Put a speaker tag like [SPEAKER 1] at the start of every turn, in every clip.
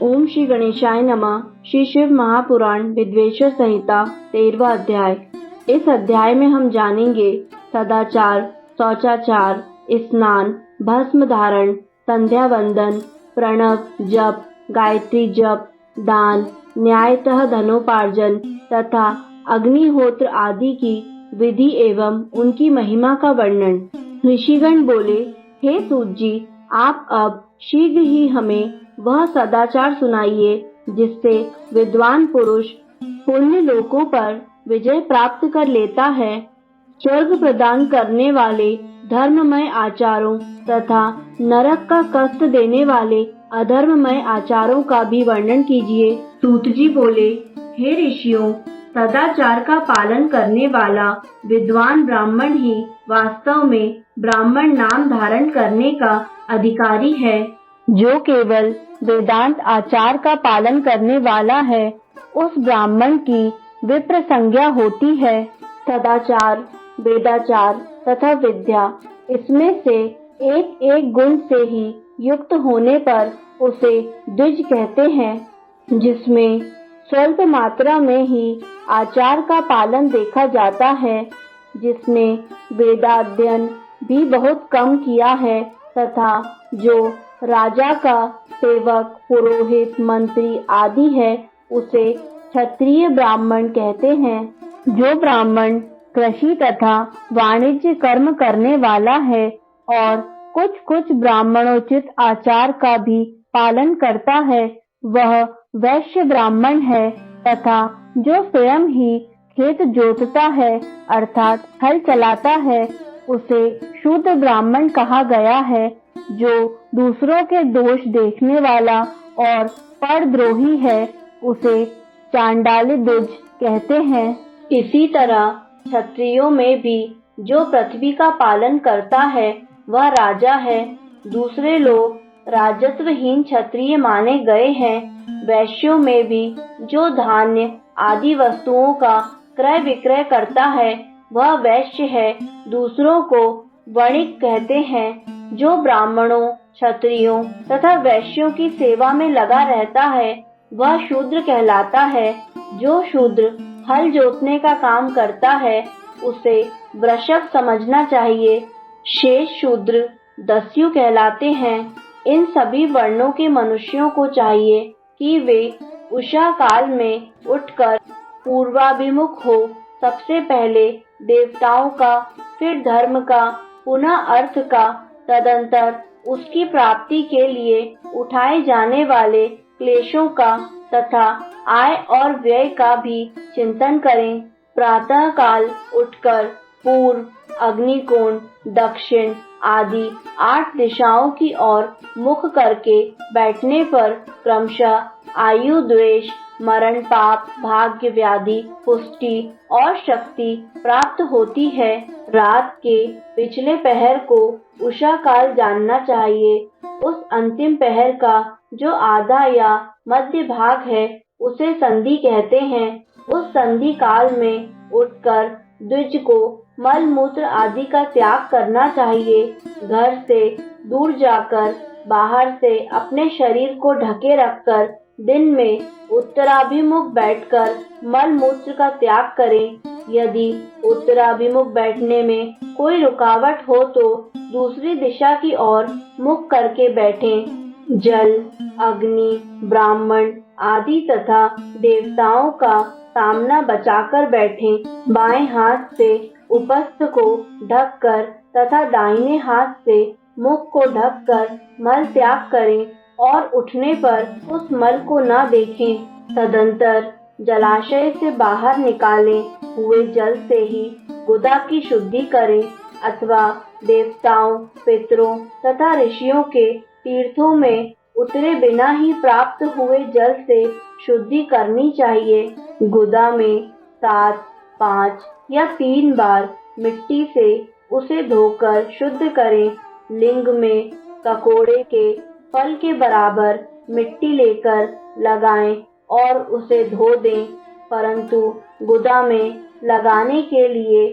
[SPEAKER 1] ओम श्री गणेशाय नमः। श्री शिव महापुराण विद्वेश्वर संहिता 13वां अध्याय। इस अध्याय में हम जानेंगे सदाचार, शौचाचार, स्नान, भस्म धारण, संध्या वंदन, प्रणव जप, गायत्री जप, दान, न्यायतः धनोपार्जन तथा अग्निहोत्र आदि की विधि एवं उनकी महिमा का वर्णन। ऋषिगण बोले, हे सूत जी, आप अब शीघ्र ही हमें वह सदाचार सुनाइए जिससे विद्वान पुरुष पुण्य लोकों पर विजय प्राप्त कर लेता है। स्वर्ग प्रदान करने वाले धर्ममय आचारों तथा नरक का कष्ट देने वाले अधर्ममय आचारों का भी वर्णन कीजिए। सूत जी बोले, हे ऋषियों, सदाचार का पालन करने वाला विद्वान ब्राह्मण ही वास्तव में ब्राह्मण नाम धारण करने का अधिकारी है। जो केवल वेदांत आचार का पालन करने वाला है, उस ब्राह्मण की विप्र संज्ञा होती है। सदाचार, वेदाचार तथा विद्या, इसमें से एक एक गुण से ही युक्त होने पर उसे द्विज कहते हैं। जिसमें स्वल्प मात्रा में ही आचार का पालन देखा जाता है, जिसने वेदाध्ययन भी बहुत कम किया है तथा जो राजा का सेवक, पुरोहित, मंत्री आदि है, उसे क्षत्रिय ब्राह्मण कहते हैं। जो ब्राह्मण कृषि तथा वाणिज्य कर्म करने वाला है और कुछ कुछ ब्राह्मणोचित आचार का भी पालन करता है, वह वैश्य ब्राह्मण है। तथा जो स्वयं ही खेत जोतता है अर्थात हल चलाता है, उसे शूद्र ब्राह्मण कहा गया है। जो दूसरों के दोष देखने वाला और परद्रोही है, उसे चांडाली द्विज कहते हैं। इसी तरह क्षत्रियों में भी जो पृथ्वी का पालन करता है, वह राजा है। दूसरे लोग राजस्वहीन क्षत्रिय माने गए हैं। वैश्यों में भी जो धान्य आदि वस्तुओं का क्रय विक्रय करता है, वह वैश्य है। दूसरों को वणिक कहते हैं। जो ब्राह्मणों, क्षत्रियों तथा वैश्यों की सेवा में लगा रहता है, वह शूद्र कहलाता है। जो शूद्र हल जोतने का काम करता है, उसे वृषभ समझना चाहिए। शेष शूद्र दस्यु कहलाते हैं। इन सभी वर्णों के मनुष्यों को चाहिए कि वे उषा काल में उठकर पूर्वाभिमुख हो। सबसे पहले देवताओं का, फिर धर्म का, पुनः अर्थ का, तदंतर उसकी प्राप्ति के लिए उठाए जाने वाले क्लेशों का तथा आय और व्यय का भी चिंतन करें। प्रातः काल उठकर पूर्व, अग्निकोण, दक्षिण आदि 8 दिशाओं की ओर मुख करके बैठने पर क्रमशः आयु, द्वेष, मरण, पाप, भाग्य, व्याधि, पुष्टि और शक्ति प्राप्त होती है। रात के पिछले पहर को उषा काल जानना चाहिए। उस अंतिम पहर का जो आधा या मध्य भाग है, उसे संधि कहते हैं। उस संधि काल में उठकर द्विज को मल मूत्र आदि का त्याग करना चाहिए। घर से दूर जाकर बाहर से अपने शरीर को ढके रखकर दिन में उत्तराभिमुख बैठकर मल मूत्र का त्याग करें। यदि उत्तराभिमुख बैठने में कोई रुकावट हो तो दूसरी दिशा की ओर मुख करके बैठें। जल, अग्नि, ब्राह्मण आदि तथा देवताओं का सामना बचाकर बैठें। बाएं हाथ से उपस्थ को ढककर तथा दाहिने हाथ से मुख को ढककर मल त्याग करें और उठने पर उस मल को न देखें। तदंतर जलाशय से बाहर निकाले हुए जल से ही गुदा की शुद्धि करें अथवा देवताओं, पितरों तथा ऋषियों के तीर्थों में उतरे बिना ही प्राप्त हुए जल से शुद्धि करनी चाहिए। गुदा में 7, 5 या 3 बार मिट्टी से उसे धोकर शुद्ध करें। लिंग में ककोड़े के फल के बराबर मिट्टी लेकर लगाएं और उसे धो दें। परंतु गुदा में लगाने के लिए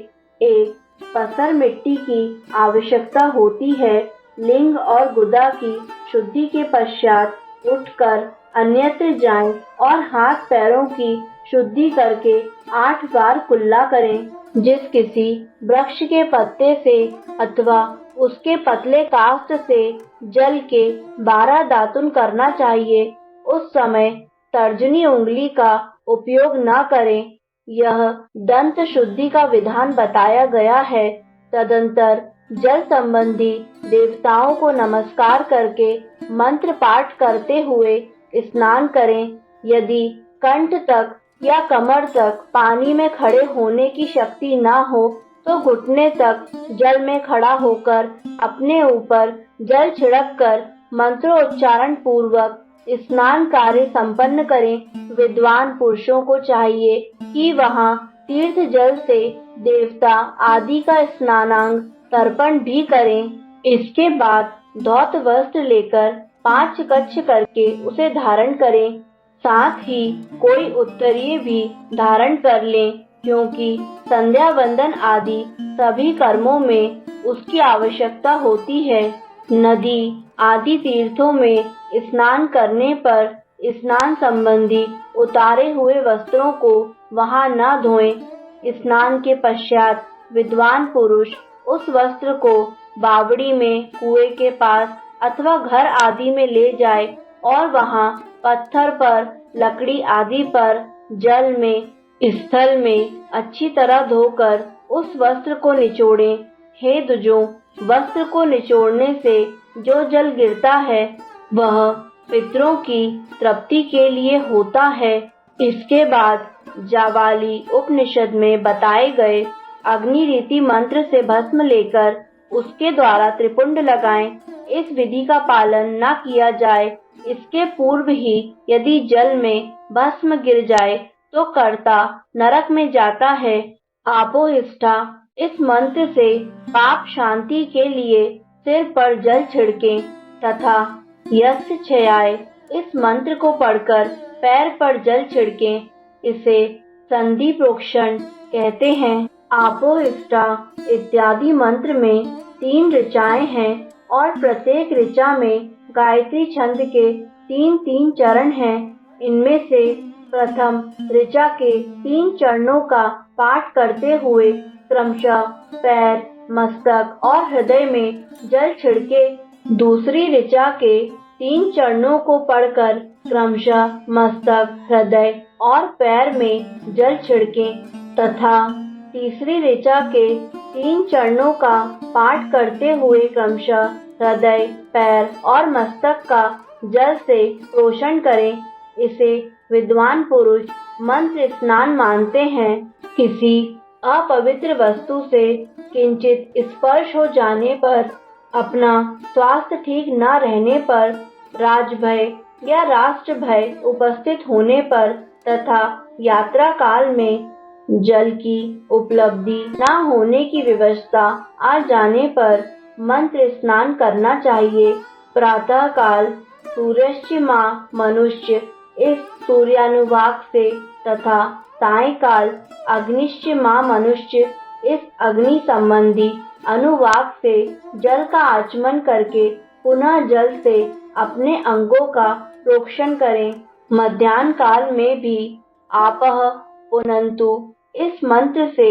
[SPEAKER 1] एक पसर मिट्टी की आवश्यकता होती है। लिंग और गुदा की शुद्धि के पश्चात उठकर अन्यत्र जाएं और हाथ पैरों की शुद्धि करके 8 बार कुल्ला करें। जिस किसी वृक्ष के पत्ते से अथवा उसके पतले काष्ठ से जल के 12 दातुन करना चाहिए, उस समय तर्जनी उंगली का उपयोग न करें। यह दंत शुद्धि का विधान बताया गया है। तदंतर जल संबंधी देवताओं को नमस्कार करके मंत्र पाठ करते हुए स्नान करें। यदि कंठ तक या कमर तक पानी में खड़े होने की शक्ति न हो तो घुटने तक जल में खड़ा होकर अपने ऊपर जल छिड़क कर मंत्रोच्चारण पूर्वक स्नान कार्य संपन्न करें। विद्वान पुरुषों को चाहिए कि वहां तीर्थ जल से देवता आदि का स्नानांग तर्पण भी करें। इसके बाद धौत वस्त्र लेकर 5 कच्छ करके उसे धारण करें। साथ ही कोई उत्तरीय भी धारण कर लें, क्योंकि संध्या वंदन आदि सभी कर्मों में उसकी आवश्यकता होती है। नदी आदि तीर्थों में स्नान करने पर स्नान संबंधी उतारे हुए वस्त्रों को वहां न धोएं। स्नान के पश्चात विद्वान पुरुष उस वस्त्र को बावड़ी में, कुएं के पास अथवा घर आदि में ले जाए और वहां पत्थर पर, लकड़ी आदि पर, जल में, स्थल में अच्छी तरह धोकर उस वस्त्र को निचोड़ें। हे द्विजों, वस्त्र को निचोड़ने से जो जल गिरता है वह पितरों की तृप्ति के लिए होता है। इसके बाद जावाली उपनिषद में बताए गए अग्नि रीति मंत्र से भस्म लेकर उसके द्वारा त्रिपुंड लगाएं। इस विधि का पालन न किया जाए, इसके पूर्व ही यदि जल में भस्म गिर जाए तो कर्ता नरक में जाता है। आपोहिष्ठा इस मंत्र से पाप शांति के लिए सिर पर जल छिड़कें तथा यस्य क्षयाय इस मंत्र को पढ़कर पैर पर जल छिड़कें। इसे संधि प्रोक्षण कहते हैं। आपोहिष्ठा इत्यादि मंत्र में 3 ऋचाएं हैं और प्रत्येक ऋचा में गायत्री छंद के 3-3 चरण हैं। इनमें से प्रथम ऋचा के 3 चरणों का पाठ करते हुए क्रमशः पैर, मस्तक और हृदय में जल छिड़के। दूसरी ऋचा के 3 चरणों को पढ़कर क्रमशः मस्तक, हृदय और पैर में जल छिड़के तथा तीसरी ऋचा के 3 चरणों का पाठ करते हुए क्रमशः हृदय, पैर और मस्तक का जल से प्रोक्षण करें। इसे विद्वान पुरुष मंत्र स्नान मानते हैं। किसी अपवित्र वस्तु से किंचित स्पर्श हो जाने पर, अपना स्वास्थ्य ठीक न रहने पर, राजभय या राष्ट्र भय उपस्थित होने पर तथा यात्रा काल में जल की उपलब्धि न होने की व्यवस्था आ जाने पर मंत्र स्नान करना चाहिए। प्रातः काल सूर्यश्चिमा मनुष्य इस सूर्यानुवाक से तथा सायंकाल अग्निश्चिमा मनुष्य इस अग्नि संबंधी अनुवाक से जल का आचमन करके पुनः जल से अपने अंगों का प्रोक्षण करें। मध्याह्न काल में भी आपः पुनन्तु इस मंत्र से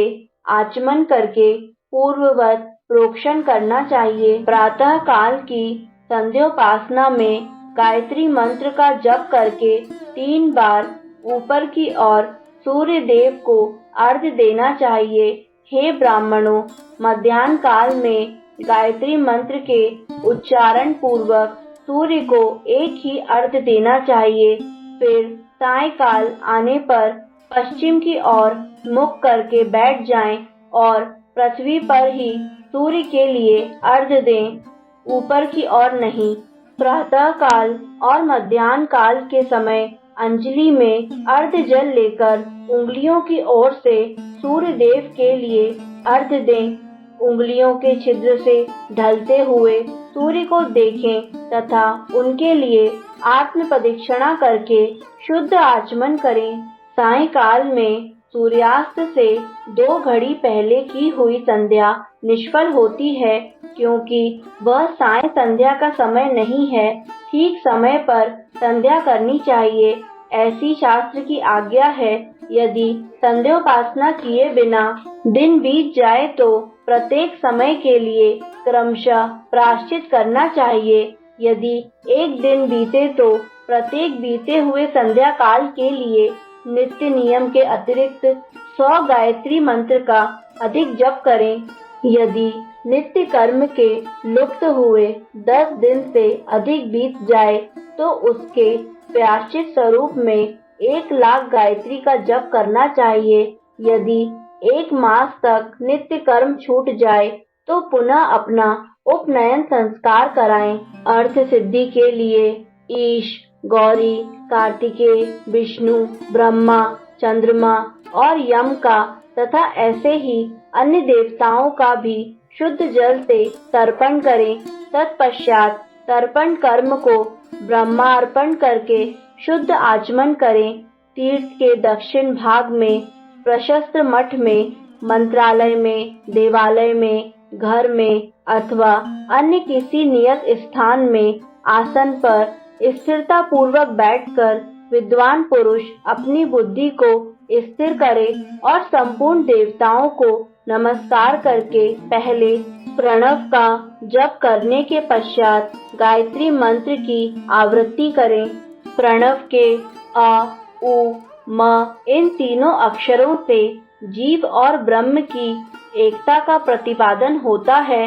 [SPEAKER 1] आचमन करके पूर्ववत प्रोक्षण करना चाहिए। प्रातः काल की संध्योपासना में गायत्री मंत्र का जप करके 3 बार ऊपर की ओर सूर्य देव को अर्घ्य देना चाहिए। हे ब्राह्मणों, मध्याह्न काल में गायत्री मंत्र के उच्चारण पूर्वक सूर्य को एक ही अर्घ्य देना चाहिए। फिर सायंकाल आने पर पश्चिम की ओर मुख करके बैठ जाएं और पृथ्वी पर ही सूर्य के लिए अर्घ्य दें, ऊपर की ओर नहीं। प्रातः काल और मध्याह्न काल के समय अंजलि में अर्घ्य जल लेकर उंगलियों की ओर से सूर्य देव के लिए अर्घ्य दें। उंगलियों के छिद्र से ढलते हुए सूर्य को देखें तथा उनके लिए आत्म प्रदक्षिणा करके शुद्ध आचमन करें। सायंकाल में सूर्यास्त से 2 घड़ी पहले की हुई संध्या निष्फल होती है, क्योंकि वह साय संध्या का समय नहीं है। ठीक समय पर संध्या करनी चाहिए, ऐसी शास्त्र की आज्ञा है। यदि संध्योपासना किए बिना दिन बीत जाए तो प्रत्येक समय के लिए क्रमशः प्रायश्चित करना चाहिए। यदि एक दिन बीते तो प्रत्येक बीते हुए संध्या काल के लिए नित्य नियम के अतिरिक्त 100 गायत्री मंत्र का अधिक जप करें। यदि नित्य कर्म के लुप्त हुए 10 दिन से अधिक बीत जाए तो उसके प्रायश्चित स्वरूप में 1,00,000 गायत्री का जप करना चाहिए। यदि 1 मास तक नित्य कर्म छूट जाए तो पुनः अपना उपनयन संस्कार कराएं। अर्थ सिद्धि के लिए ईश, गौरी, कार्तिकेय, विष्णु, ब्रह्मा, चंद्रमा और यम का तथा ऐसे ही अन्य देवताओं का भी शुद्ध जल से तर्पण करें। तत्पश्चात तर्पण कर्म को ब्रह्मार्पण करके शुद्ध आचमन करें। तीर्थ के दक्षिण भाग में प्रशस्त मठ में, मंत्रालय में, देवालय में, घर में अथवा अन्य किसी नियत स्थान में आसन पर स्थिरता पूर्वक बैठकर विद्वान पुरुष अपनी बुद्धि को स्थिर करे और संपूर्ण देवताओं को नमस्कार करके पहले प्रणव का जप करने के पश्चात गायत्री मंत्र की आवृत्ति करें। प्रणव के अ, उ, म इन तीनों अक्षरों से जीव और ब्रह्म की एकता का प्रतिपादन होता है।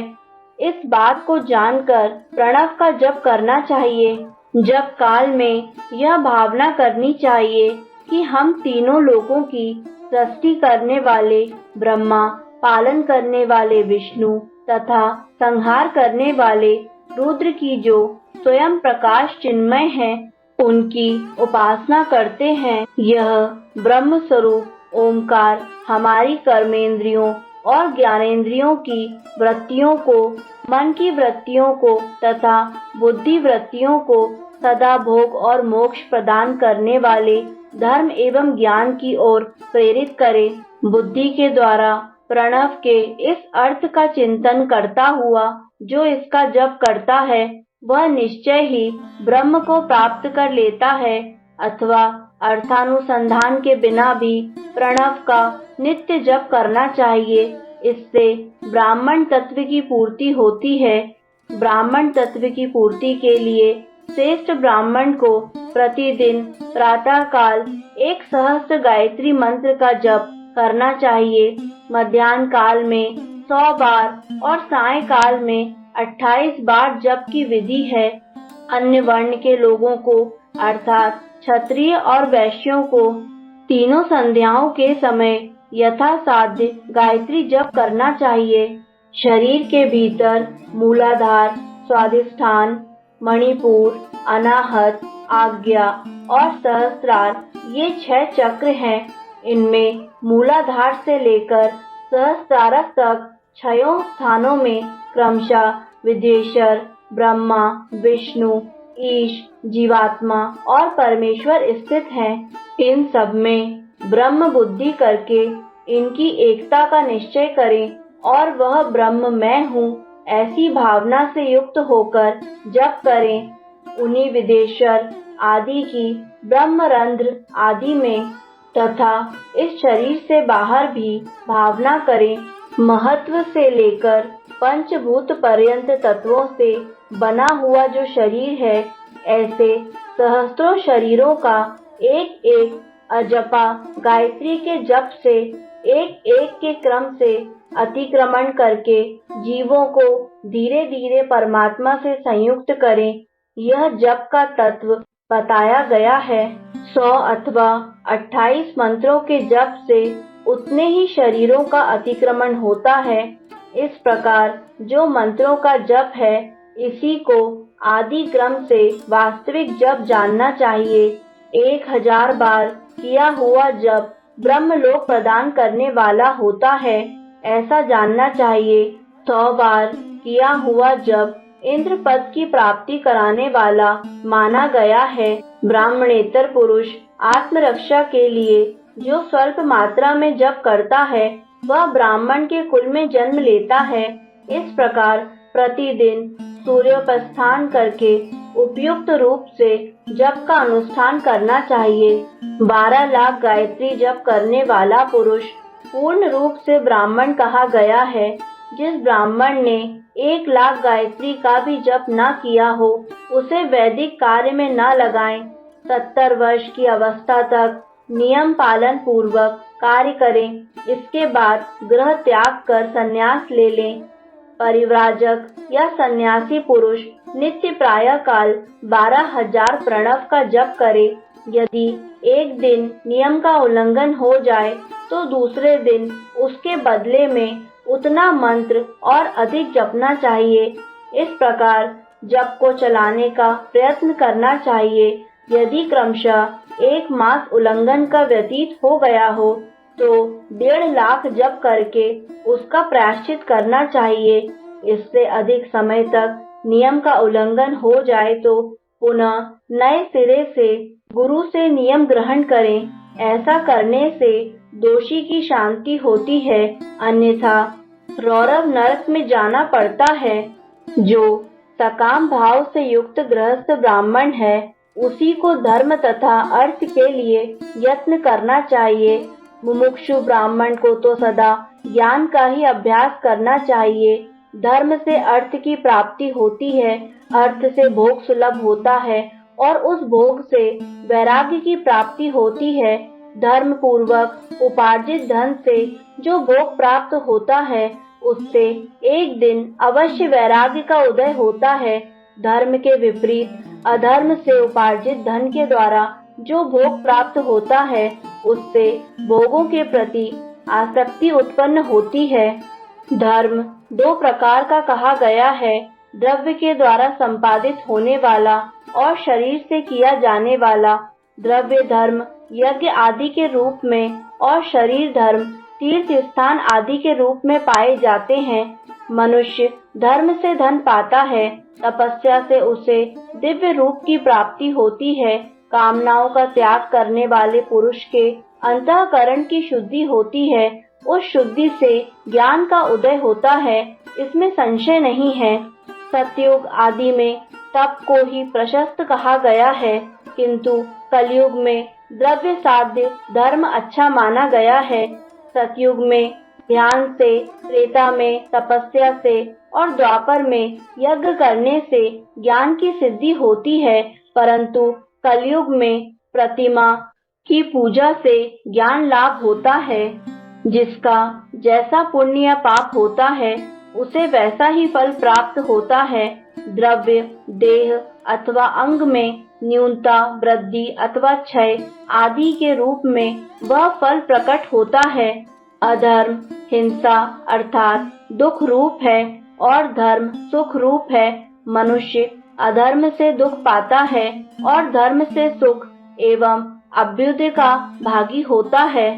[SPEAKER 1] इस बात को जानकर प्रणव का जप करना चाहिए। जप काल में यह भावना करनी चाहिए कि हम तीनों लोगों की सृष्टि करने वाले ब्रह्मा, पालन करने वाले विष्णु तथा संहार करने वाले रुद्र की जो स्वयं प्रकाश चिन्मय है, उनकी उपासना करते हैं। यह ब्रह्म स्वरूप ओंकार हमारी कर्मेंद्रियों और ज्ञानेंद्रियों की वृत्तियों को, मन की वृत्तियों को तथा बुद्धि वृत्तियों को सदा भोग और मोक्ष प्रदान करने वाले धर्म एवं ज्ञान की ओर प्रेरित करे। बुद्धि के द्वारा प्रणव के इस अर्थ का चिंतन करता हुआ जो इसका जप करता है वह निश्चय ही ब्रह्म को प्राप्त कर लेता है, अथवा अर्थानुसंधान के बिना भी प्रणव का नित्य जप करना चाहिए। इससे ब्राह्मण तत्व की पूर्ति होती है। ब्राह्मण तत्व की पूर्ति के लिए श्रेष्ठ ब्राह्मण को प्रतिदिन प्रातः काल 1 सहस्त्र गायत्री मंत्र का जप करना चाहिए। मध्याह्न काल में 100 बार और सायंकाल में 28 बार जप की विधि है। अन्य वर्ण के लोगों को अर्थात क्षत्रिय और वैश्यों को तीनों संध्याओं के समय यथासाध्य गायत्री जप करना चाहिए। शरीर के भीतर मूलाधार, स्वादिष्ठान, मणिपुर, अनाहत, आज्ञा और सहस्त्रार ये 6 चक्र हैं। इनमें मूलाधार से लेकर सहस्त्रारक तक 6 स्थानों में क्रमशः विद्येश्वर, ब्रह्मा, विष्णु, ईश, जीवात्मा और परमेश्वर स्थित हैं। इन सब में ब्रह्म बुद्धि करके इनकी एकता का निश्चय करें और वह ब्रह्म मैं हूँ ऐसी भावना से युक्त होकर जप करें। उन्हीं विदेश्वर आदि की ब्रह्मरंध्र आदि में तथा इस शरीर से बाहर भी भावना करें। महत्व से लेकर पंचभूत पर्यंत तत्वों से बना हुआ जो शरीर है, ऐसे सहस्त्रों शरीरों का एक एक अजपा गायत्री के जप से एक एक के क्रम से अतिक्रमण करके जीवों को धीरे धीरे परमात्मा से संयुक्त करें। यह जप का तत्व बताया गया है। 100 अथवा 28 मंत्रों के जप से उतने ही शरीरों का अतिक्रमण होता है। इस प्रकार जो मंत्रों का जप है, इसी को आदि क्रम से वास्तविक जप जानना चाहिए। 1000 बार किया हुआ जप ब्रह्मलोक प्रदान करने वाला होता है, ऐसा जानना चाहिए। 100 बार किया हुआ जप इंद्र पद की प्राप्ति कराने वाला माना गया है। ब्राह्मणेतर पुरुष आत्मरक्षा के लिए जो स्वल्प मात्रा में जप करता है, वह ब्राह्मण के कुल में जन्म लेता है। इस प्रकार प्रतिदिन सूर्योपास्थान करके उपयुक्त रूप से जप का अनुष्ठान करना चाहिए। 12 लाख गायत्री जप करने वाला पुरुष पूर्ण रूप से ब्राह्मण कहा गया है। जिस ब्राह्मण ने 1 लाख गायत्री का भी जप न किया हो, उसे वैदिक कार्य में न लगाएं। 70 वर्ष की अवस्था तक नियम पालन पूर्वक कार्य करें। इसके बाद गृह त्याग कर संन्यास ले लें। परिव्राजक या सन्यासी पुरुष नित्य प्रातः काल 12,000 प्रणव का जप करे। यदि एक दिन नियम का उल्लंघन हो जाए तो दूसरे दिन उसके बदले में उतना मंत्र और अधिक जपना चाहिए। इस प्रकार जप को चलाने का प्रयत्न करना चाहिए। यदि क्रमशः 1 मास उल्लंघन का व्यतीत हो गया हो तो 1.5 लाख जप करके उसका प्रायश्चित करना चाहिए। इससे अधिक समय तक नियम का उल्लंघन हो जाए तो पुनः नए सिरे से गुरु से नियम ग्रहण करें। ऐसा करने से दोषी की शांति होती है, अन्यथा रौरव नरक में जाना पड़ता है। जो सकाम भाव से युक्त गृहस्थ ब्राह्मण है, उसी को धर्म तथा अर्थ के लिए यत्न करना चाहिए। मुमुक्षु ब्राह्मण को तो सदा ज्ञान का ही अभ्यास करना चाहिए। धर्म से अर्थ की प्राप्ति होती है, अर्थ से भोग सुलभ होता है और उस भोग से वैराग्य की प्राप्ति होती है। धर्म पूर्वक उपार्जित धन से जो भोग प्राप्त होता है, उससे एक दिन अवश्य वैराग्य का उदय होता है। धर्म के विपरीत अधर्म से उपार्जित धन के द्वारा जो भोग प्राप्त होता है, उससे भोगों के प्रति आसक्ति उत्पन्न होती है। धर्म 2 प्रकार का कहा गया है, द्रव्य के द्वारा संपादित होने वाला और शरीर से किया जाने वाला। द्रव्य धर्म यज्ञ आदि के रूप में और शरीर धर्म तीर्थ स्थान आदि के रूप में पाए जाते हैं। मनुष्य धर्म से धन पाता है, तपस्या से उसे दिव्य रूप की प्राप्ति होती है। कामनाओं का त्याग करने वाले पुरुष के अंतःकरण की शुद्धि होती है। उस शुद्धि से ज्ञान का उदय होता है, इसमें संशय नहीं है। सतयुग आदि में तप को ही प्रशस्त कहा गया है, किंतु कलयुग में द्रव्य साध्य धर्म अच्छा माना गया है। सतयुग में ध्यान से, त्रेता में तपस्या से और द्वापर में यज्ञ करने से ज्ञान की सिद्धि होती है, परंतु कलयुग में प्रतिमा की पूजा से ज्ञान लाभ होता है। जिसका जैसा पुण्य या पाप होता है, उसे वैसा ही फल प्राप्त होता है। द्रव्य, देह अथवा अंग में न्यूनता, वृद्धि अथवा क्षय आदि के रूप में वह फल प्रकट होता है। अधर्म हिंसा अर्थात दुख रूप है और धर्म सुख रूप है। मनुष्य अधर्म से दुख पाता है और धर्म से सुख एवं अभ्युदय का भागी होता है।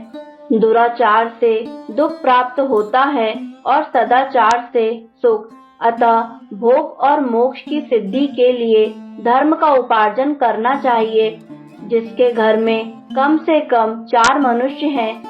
[SPEAKER 1] दुराचार से दुख प्राप्त होता है और सदाचार से सुख। अतः भोग और मोक्ष की सिद्धि के लिए धर्म का उपार्जन करना चाहिए। जिसके घर में कम से कम 4 मनुष्य हैं,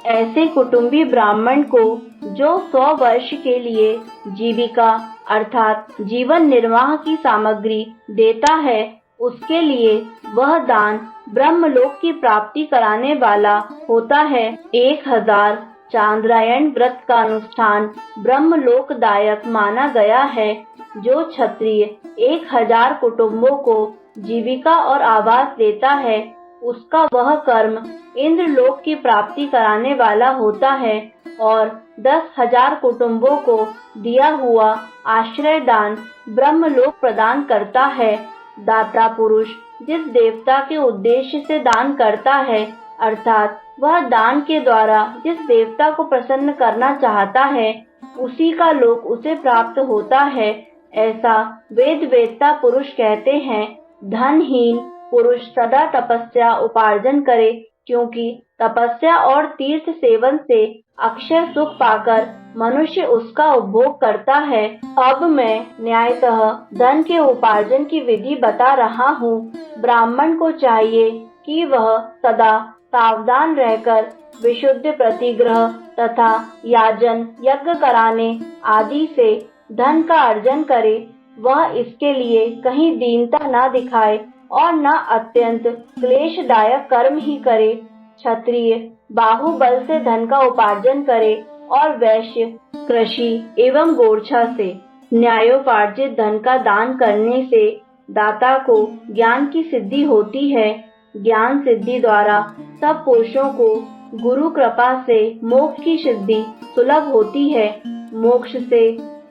[SPEAKER 1] ऐसे कुटुंबी ब्राह्मण को जो 100 वर्ष के लिए जीविका अर्थात जीवन निर्वाह की सामग्री देता है, उसके लिए वह दान ब्रह्मलोक की प्राप्ति कराने वाला होता है। 1000 चांद्रायण व्रत का अनुष्ठान ब्रह्मलोकदायक माना गया है। जो क्षत्रिय 1000 कुटुंबों को जीविका और आवास देता है, उसका वह कर्म इंद्रलोक की प्राप्ति कराने वाला होता है और 10,000 कुटुंबों को दिया हुआ आश्रय दान ब्रह्मलोक प्रदान करता है। दाता पुरुष जिस देवता के उद्देश्य से दान करता है, अर्थात वह दान के द्वारा जिस देवता को प्रसन्न करना चाहता है, उसी का लोक उसे प्राप्त होता है। ऐसा वेद वेत्ता पुरुष कहते हैं। धनहीन पुरुष सदा तपस्या उपार्जन करे, क्योंकि तपस्या और तीर्थ सेवन से अक्षय सुख पाकर मनुष्य उसका उपभोग करता है। अब मैं न्यायतः धन के उपार्जन की विधि बता रहा हूँ। ब्राह्मण को चाहिए कि वह सदा सावधान रहकर विशुद्ध प्रतिग्रह तथा याजन यज्ञ कराने आदि से धन का अर्जन करे। वह इसके लिए कहीं दीनता न दिखाए और न अत्यंत क्लेशदायक कर्म ही करे। क्षत्रिय बाहुबल से धन का उपार्जन करे और वैश्य कृषि एवं गोरछा से न्यायोपार्जित धन का दान करने से दाता को ज्ञान की सिद्धि होती है। ज्ञान सिद्धि द्वारा सब पुरुषों को गुरु कृपा से मोक्ष की सिद्धि सुलभ होती है। मोक्ष से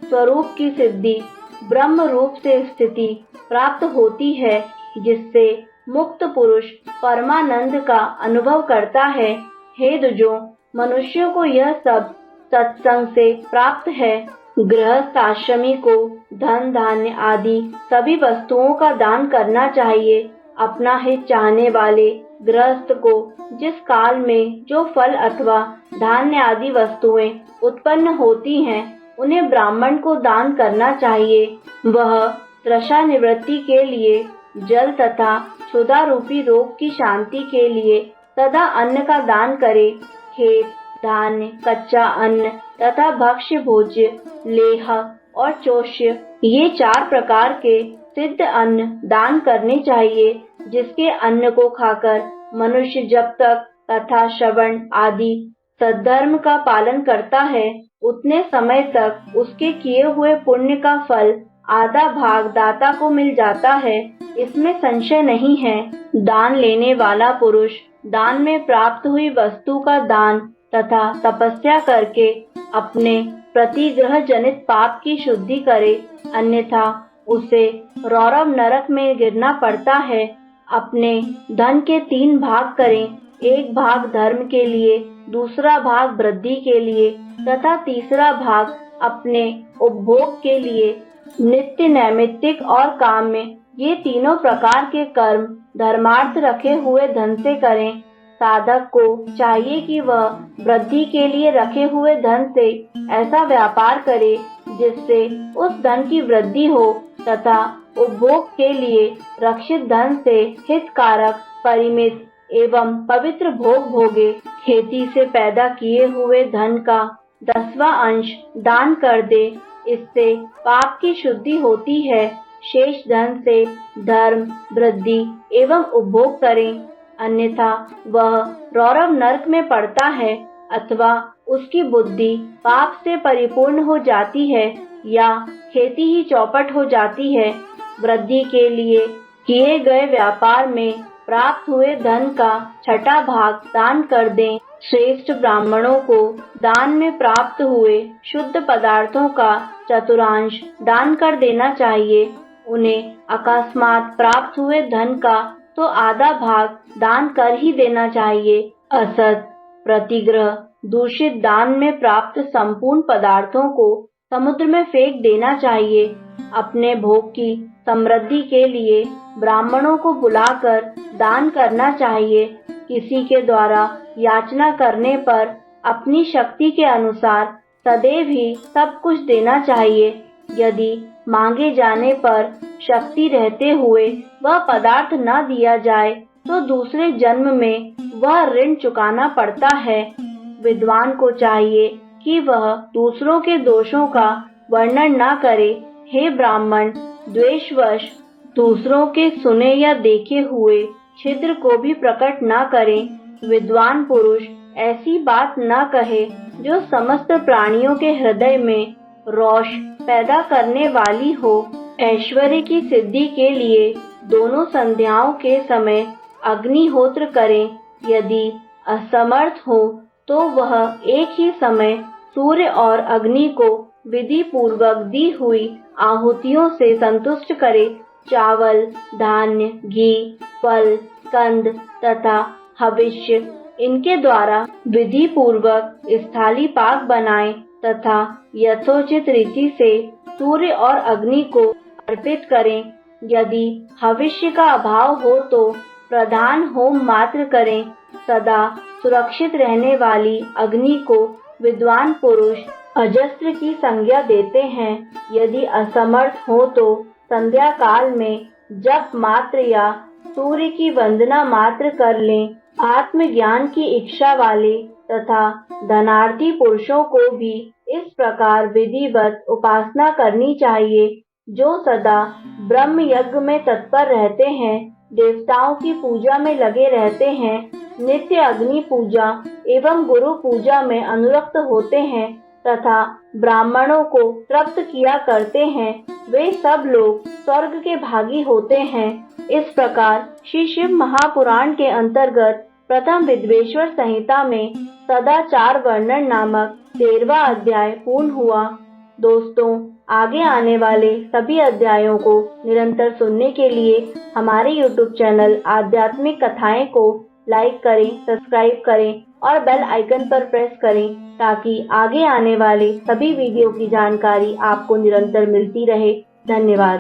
[SPEAKER 1] स्वरूप की सिद्धि ब्रह्म रूप से स्थिति प्राप्त होती है, जिससे मुक्त पुरुष परमानंद का अनुभव करता है। हे द्विजों, मनुष्यों को यह सब सत्संग से प्राप्त है। गृहस्थाश्रमी को धन धान्य आदि सभी वस्तुओं का दान करना चाहिए। अपना हित चाहने वाले गृहस्थ को जिस काल में जो फल अथवा धान्य आदि वस्तुएं उत्पन्न होती हैं, उन्हें ब्राह्मण को दान करना चाहिए। वह तृषा निवृत्ति के लिए, जल तथा क्षुधा रूपी रोग की शांति के लिए सदा अन्न का दान करे। खेत, धान्य, कच्चा अन्न तथा भक्ष्य भोज्य, लेह और चोष्य, ये 4 प्रकार के सिद्ध अन्न दान करने चाहिए, जिसके अन्न को खाकर मनुष्य जब तक कथा श्रवण आदि सद्धर्म का पालन करता है, उतने समय तक उसके किए हुए पुण्य का फल आधा भाग दाता को मिल जाता है। इसमें संशय नहीं है। दान लेने वाला पुरुष दान में प्राप्त हुई वस्तु का दान तथा तपस्या करके अपने प्रतिग्रह जनित पाप की शुद्धि करे, अन्यथा उसे रौरव नरक में गिरना पड़ता है। अपने धन के 3 भाग करें, एक भाग धर्म के लिए, दूसरा भाग वृद्धि के लिए तथा तीसरा भाग अपने उपभोग के लिए। नित्य, नैमित्तिक और काम्य, ये तीनों प्रकार के कर्म धर्मार्थ रखे हुए धन से करें। साधक को चाहिए कि वह वृद्धि के लिए रखे हुए धन से ऐसा व्यापार करे जिससे उस धन की वृद्धि हो तथा उपभोग के लिए रक्षित धन से हितकारक, परिमित एवं पवित्र भोग भोगे। खेती से पैदा किए हुए धन का 10वां अंश दान कर दे, इससे पाप की शुद्धि होती है। शेष धन से धर्म, वृद्धि एवं उपभोग करें, अन्यथा वह रौरव नरक में पड़ता है अथवा उसकी बुद्धि पाप से परिपूर्ण हो जाती है या खेती ही चौपट हो जाती है। वृद्धि के लिए किए गए व्यापार में प्राप्त हुए धन का 6वां भाग दान कर दें। श्रेष्ठ ब्राह्मणों को दान में प्राप्त हुए शुद्ध पदार्थों का 1/4 दान कर देना चाहिए। उन्हें अकस्मात प्राप्त हुए धन का तो आधा भाग दान कर ही देना चाहिए। असत, प्रतिग्रह, दूषित दान में प्राप्त संपूर्ण पदार्थों को समुद्र में फेंक देना चाहिए। अपने भोग की समृद्धि के लिए ब्राह्मणों को बुलाकर दान करना चाहिए। किसी के द्वारा याचना करने पर अपनी शक्ति के अनुसार सदैव ही सब कुछ देना चाहिए। यदि मांगे जाने पर शक्ति रहते हुए वह पदार्थ न दिया जाए तो दूसरे जन्म में वह ऋण चुकाना पड़ता है। विद्वान को चाहिए कि वह दूसरों के दोषों का वर्णन न करे। हे ब्राह्मण, द्वेषवश दूसरों के सुने या देखे हुए छिद्र को भी प्रकट न करें। विद्वान पुरुष ऐसी बात न कहे जो समस्त प्राणियों के हृदय में रोष पैदा करने वाली हो। ऐश्वर्य की सिद्धि के लिए दोनों संध्याओं के समय अग्निहोत्र करें। यदि असमर्थ हो तो वह एक ही समय सूर्य और अग्नि को विधि पूर्वक दी हुई आहुतियों से संतुष्ट करे। चावल, धान्य, घी, फल, कंद तथा हविष्य, इनके द्वारा विधि पूर्वक स्थाली पाक बनाएं तथा यथोचित रीति से सूर्य और अग्नि को अर्पित करें। यदि हविष्य का अभाव हो तो प्रधान होम मात्र करें। सदा सुरक्षित रहने वाली अग्नि को विद्वान पुरुष अजस्त्र की संज्ञा देते हैं। यदि असमर्थ हो तो संध्या काल में जप मात्र या सूर्य की वंदना मात्र कर लें। आत्मज्ञान की इच्छा वाले तथा धनार्थी पुरुषों को भी इस प्रकार विधिवत उपासना करनी चाहिए। जो सदा ब्रह्म यज्ञ में तत्पर रहते हैं, देवताओं की पूजा में लगे रहते हैं, नित्य अग्नि पूजा एवं गुरु पूजा में अनुरक्त होते हैं तथा ब्राह्मणों को तृप्त किया करते हैं, वे सब लोग स्वर्ग के भागी होते हैं। इस प्रकार श्री शिव महापुराण के अंतर्गत प्रथम विद्वेश्वर संहिता में सदाचार वर्णन नामक 13वां अध्याय पूर्ण हुआ। दोस्तों, आगे आने वाले सभी अध्यायों को निरंतर सुनने के लिए हमारे YouTube चैनल आध्यात्मिक कथाएं को लाइक करें, सब्सक्राइब करें और बेल आइकन पर प्रेस करें ताकि आगे आने वाले सभी वीडियो की जानकारी आपको निरंतर मिलती रहे। धन्यवाद।